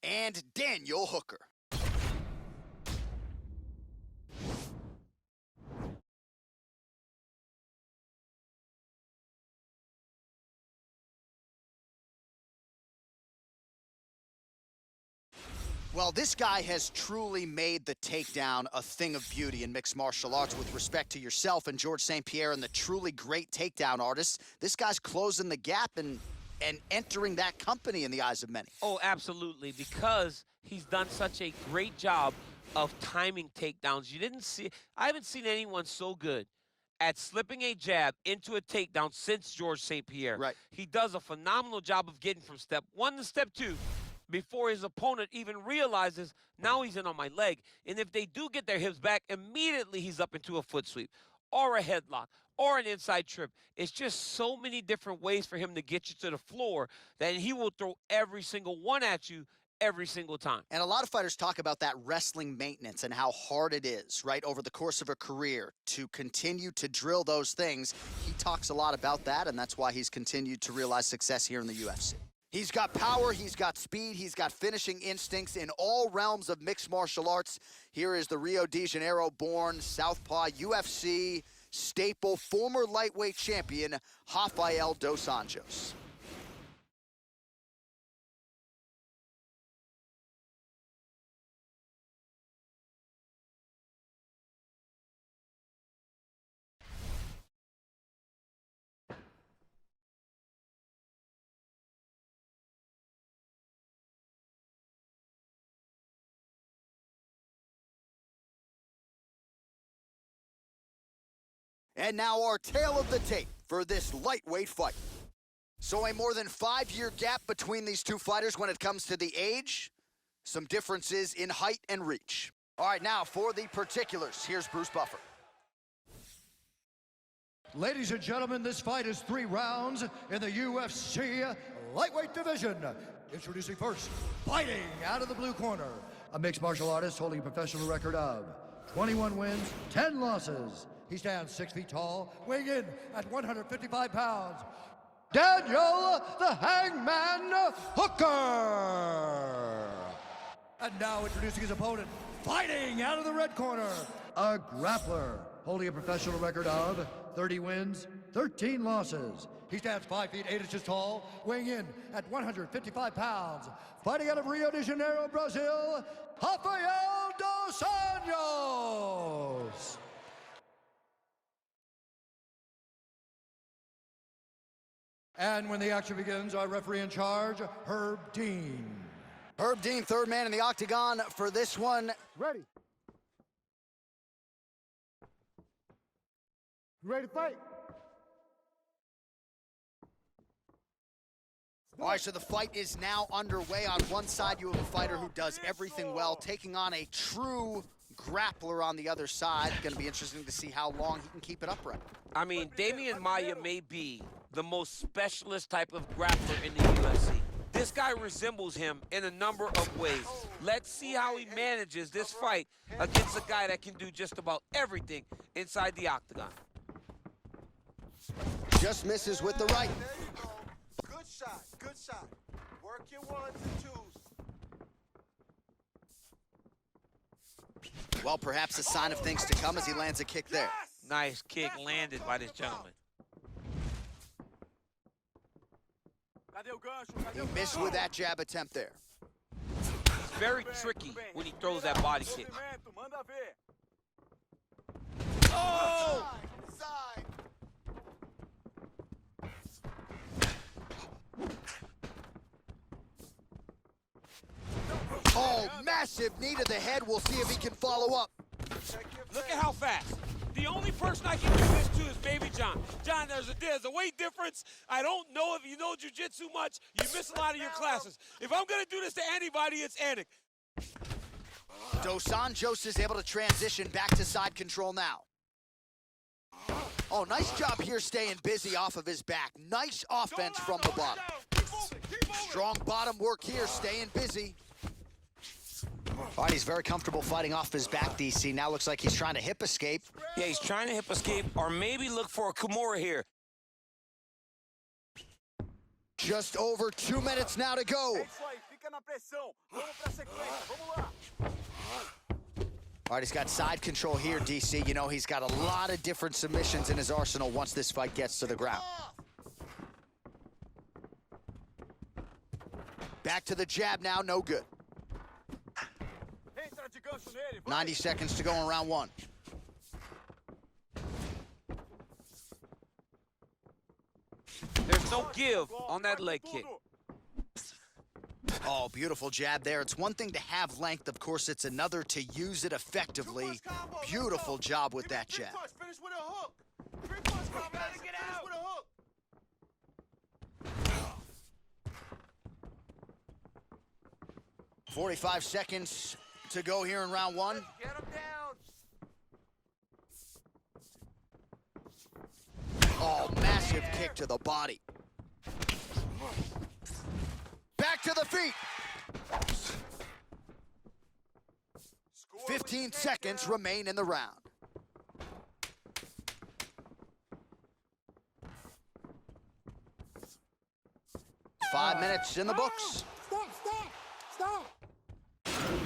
and Daniel Hooker. Well, this guy has truly made the takedown a thing of beauty in mixed martial arts. With respect to yourself and George St. Pierre and the truly great takedown artists, this guy's closing the gap and entering that company in the eyes of many. Oh, absolutely, because he's done such a great job of timing takedowns. I haven't seen anyone so good at slipping a jab into a takedown since George St. Pierre. Right. He does a phenomenal job of getting from step one to step two before his opponent even realizes now he's in on my leg. And if they do get their hips back, immediately he's up into a foot sweep or a headlock or an inside trip. It's just so many different ways for him to get you to the floor that he will throw every single one at you every single time. And a lot of fighters talk about that wrestling maintenance and how hard it is, right, over the course of a career to continue to drill those things. He talks a lot about that, and that's why he's continued to realize success here in the UFC. He's got power, he's got speed, he's got finishing instincts in all realms of mixed martial arts. Here is the Rio de Janeiro-born Southpaw UFC staple, former lightweight champion, Рафаэль Дос Anьos. And now our tale of the tape for this lightweight fight. So a more than 5-year gap between these two fighters when it comes to the age, some differences in height and reach. All right, now for the particulars, here's Bruce Buffer. Ladies and gentlemen, this fight is 3 rounds in the UFC lightweight division. Introducing first, fighting out of the blue corner, a mixed martial artist holding a professional record of 21 wins, 10 losses. He stands 6 feet tall, weighing in at 155 pounds. Daniel the Hangman Hooker! And now introducing his opponent, fighting out of the red corner, a grappler holding a professional record of 30 wins, 13 losses. He stands 5 feet 8 inches tall, weighing in at 155 pounds. Fighting out of Rio de Janeiro, Brazil, Рафаэль Дос Anьos! And when the action begins, our referee in charge, Herb Dean. Herb Dean, third man in the octagon for this one. Ready. Ready to fight? All right, so the fight is now underway. On one side, you have a fighter who does everything well, taking on a true grappler on the other side. Going to be interesting to see how long he can keep it upright. I mean, Damian Maia may be the most specialist type of grappler in the UFC. This guy resembles him in a number of ways. Let's see how he manages this fight against a guy that can do just about everything inside the octagon. Just misses with the right. There you go. Good shot, good shot. Work your ones and twos. Well, perhaps a sign of things to come as he lands a kick there. Nice kick landed by this gentleman. He missed with that jab attempt there. It's very tricky when he throws that body kick. Oh! Side. Oh, massive knee to the head. We'll see if he can follow up. Look at how fast. The only person I can do this to is Baby John. John, there's a weight difference. I don't know if you know jiu-jitsu much. You miss a lot of your classes. If I'm going to do this to anybody, it's Anik. Dos Anjos is able to transition back to side control now. Oh, nice job here staying busy off of his back. Nice offense from the bottom. Strong bottom work here, staying busy. All right, he's very comfortable fighting off his back, DC. Now looks like he's trying to hip escape. Yeah, he's trying to hip escape or maybe look for a Kimura here. Just over 2 minutes now to go. na pressão. Vamos pra sequência. Vamos lá. All right, he's got side control here, DC. You know, he's got a lot of different submissions in his arsenal once this fight gets to the ground. Back to the jab now, no good. 90 seconds to go in round one. There's no give on that leg kick. Oh, beautiful jab there. It's one thing to have length. Of course, it's another to use it effectively. Beautiful job with that jab. Finish with a hook. 3-punch combination. Finish with a hook. 45 seconds to go here in round one. Get him down. Oh, massive kick to the body. Back to the feet. 15 seconds remain in the round. Five minutes in the books. Stop!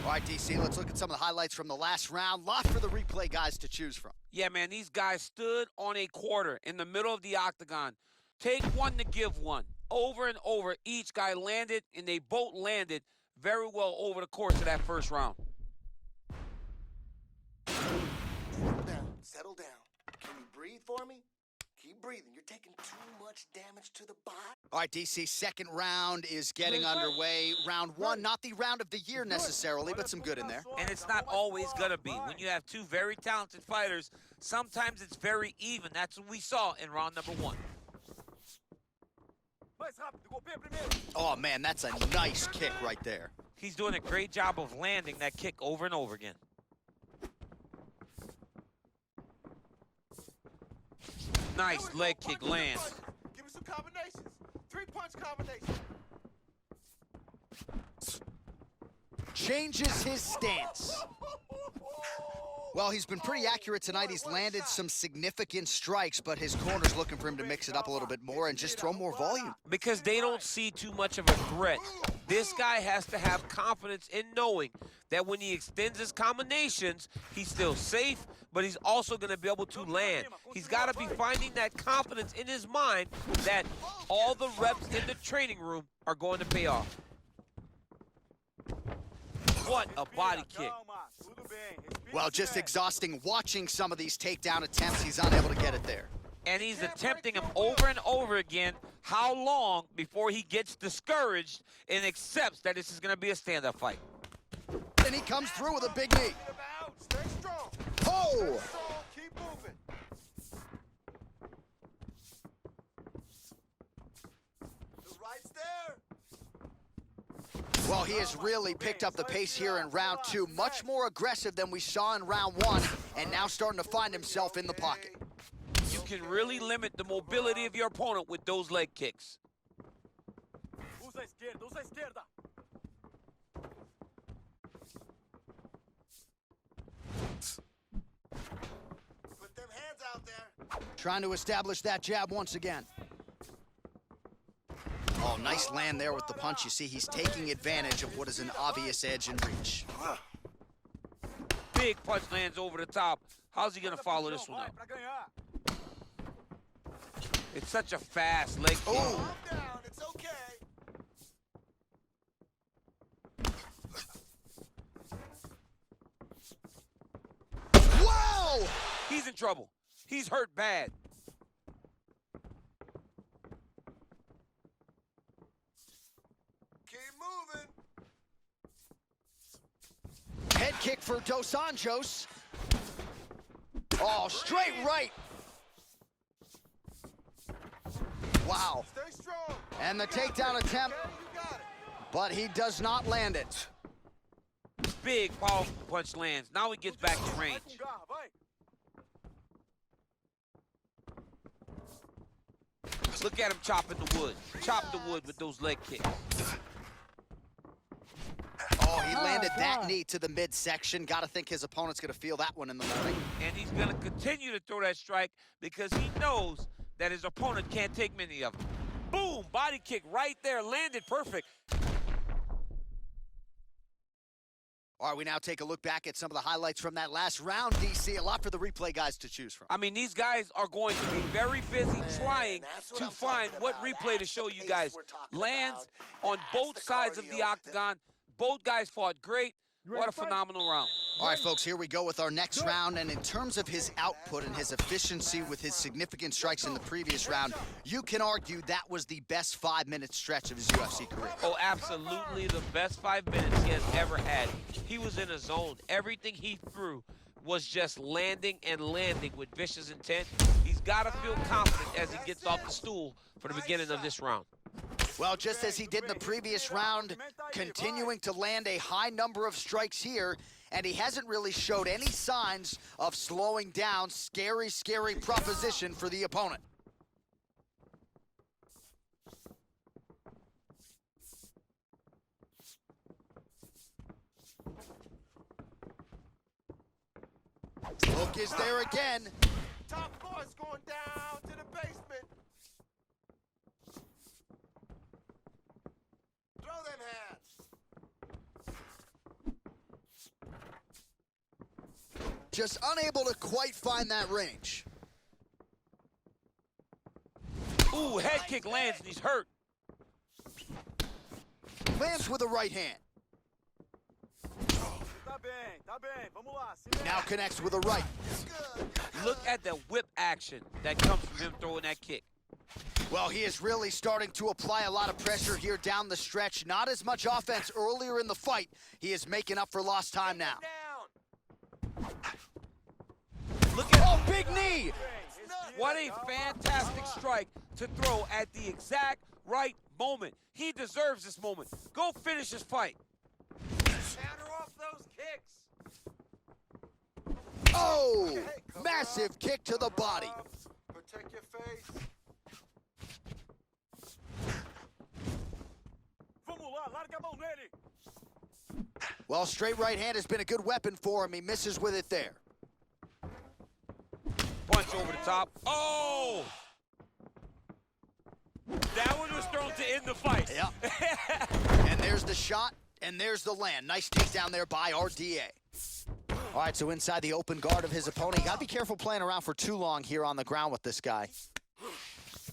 All right, DC, let's look at some of the highlights from the last round. Lot for the replay guys to choose from. Yeah, man, these guys stood on a quarter in the middle of the octagon. Take one to give one. Over and over, each guy landed, and they both landed very well over the course of that first round. Settle down. Can you breathe for me? Keep breathing. You're taking too much damage to the body. All right, DC, second round is getting underway. Round one, not the round of the year necessarily, but some good in there. And it's not always going to be. When you have two very talented fighters, sometimes it's very even. That's what we saw in round number one. Oh, man, that's a nice kick right there. He's doing a great job of landing that kick over and over again. Nice leg kick lands. Give me some combinations. 3-punch combinations. Changes his stance. Well, he's been pretty accurate tonight. He's landed some significant strikes, but his corner's looking for him to mix it up a little bit more and just throw more volume. Because they don't see too much of a threat. This guy has to have confidence in knowing that when he extends his combinations, he's still safe, but he's also going to be able to land. He's got to be finding that confidence in his mind that all the reps in the training room are going to pay off. What a body kick. Well, just exhausting watching some of these takedown attempts. He's unable to get it there. And he's attempting them over and over again. How long before he gets discouraged and accepts that this is going to be a stand-up fight? And he comes through with a big knee. Stay strong. Oh! Stay strong. Keep moving. The right's there. Well, he has really picked up the pace here in round two. Much more aggressive than we saw in round one, and now starting to find himself in the pocket. You can really limit the mobility of your opponent with those leg kicks. Usa a esquerda, usa a esquerda. Put them hands out there. Trying to establish that jab once again. Oh, nice land there with the punch. You see, he's taking advantage of what is an obvious edge and reach. Big punch lands over the top. How's he going to follow this one up? It's such a fast leg kick. Oh! Calm down, it's okay. Whoa! He's in trouble. He's hurt bad. Keep moving. Head kick for Dos Anjos. Oh, straight right. Wow. Stay strong. And the takedown attempt, Okay, you got it. but he does not land it. Big, powerful punch lands. Now he gets back to range. Vai com garra, vai. Look at him chopping the wood. Chop the wood with those leg kicks. Oh, he landed that knee to the midsection. Got to think his opponent's going to feel that one in the morning. And he's going to continue to throw that strike because he knows that his opponent can't take many of them. Boom! Body kick right there. Landed perfect. All right, we now take a look back at some of the highlights from that last round, DC. A lot for the replay guys to choose from. I mean, these guys are going to be very busy trying to find what replay to show you guys. Lands on both sides of the octagon. Both guys fought great. What a phenomenal round. All right, folks, here we go with our next round. And in terms of his output and his efficiency with his significant strikes in the previous round, you can argue that was the best 5-minute stretch of his UFC career. Oh, absolutely the best 5 minutes he has ever had. He was in a zone. Everything he threw was just landing and landing with vicious intent. He's got to feel confident as he gets off the stool for the beginning of this round. Well, just as he did in the previous round, continuing to land a high number of strikes here, and he hasn't really showed any signs of slowing down. Scary, scary proposition for the opponent. Hook is there again. Top boy's going down to the basement. Throw them hands. Just unable to quite find that range. Ooh, head kick lands and he's hurt. Lands with a right hand. Now connects with a right. Look at the whip action that comes from him throwing that kick. Well, he is really starting to apply a lot of pressure here down the stretch. Not as much offense earlier in the fight. He is making up for lost time now. Look at Oh, big knee! what a fantastic strike to throw at the exact right moment. He deserves this moment. Go finish this fight. Counter off those kicks. Oh, massive kick to the body. Protect your face. Well, straight right hand has been a good weapon for him. He misses with it there. Punch over the top. Oh! That one was thrown to end the fight. Yep. And there's the shot, and there's the land. Nice takedown there by RDA. All right, so inside the open guard of his opponent. You got to be careful playing around for too long here on the ground with this guy.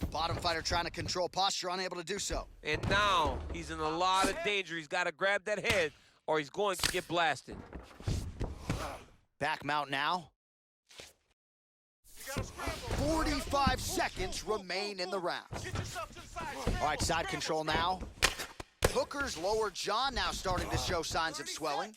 Bottom fighter trying to control posture, unable to do so. And now he's in a lot of danger. He's got to grab that head or he's going to get blasted. Back mount now. 45 seconds remain in the round. All right, side control now. Hooker's lower jaw now starting to show signs of swelling.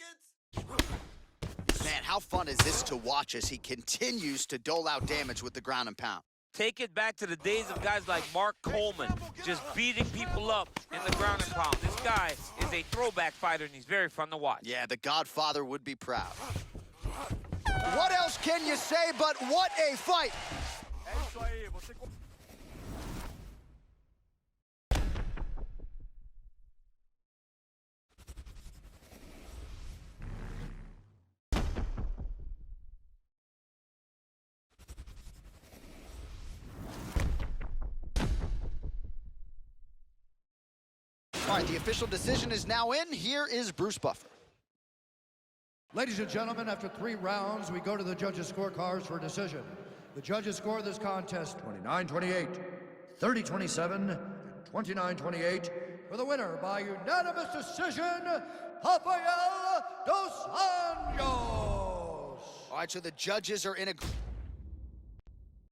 Man, how fun is this to watch as he continues to dole out damage with the ground and pound? Take it back to the days of guys like Mark Coleman, just beating people up in the ground and pound. This guy is a throwback fighter, and he's very fun to watch. Yeah, the Godfather would be proud. What else can you say but what a fight? All right, the official decision is now in. Here is Bruce Buffer. Ladies and gentlemen, after 3 rounds, we go to the judges' scorecards for a decision. The judges score this contest 29-28, 30-27, and 29-28 for the winner by unanimous decision, Рафаэль Дос Anьos. All right, so the judges are in agreement.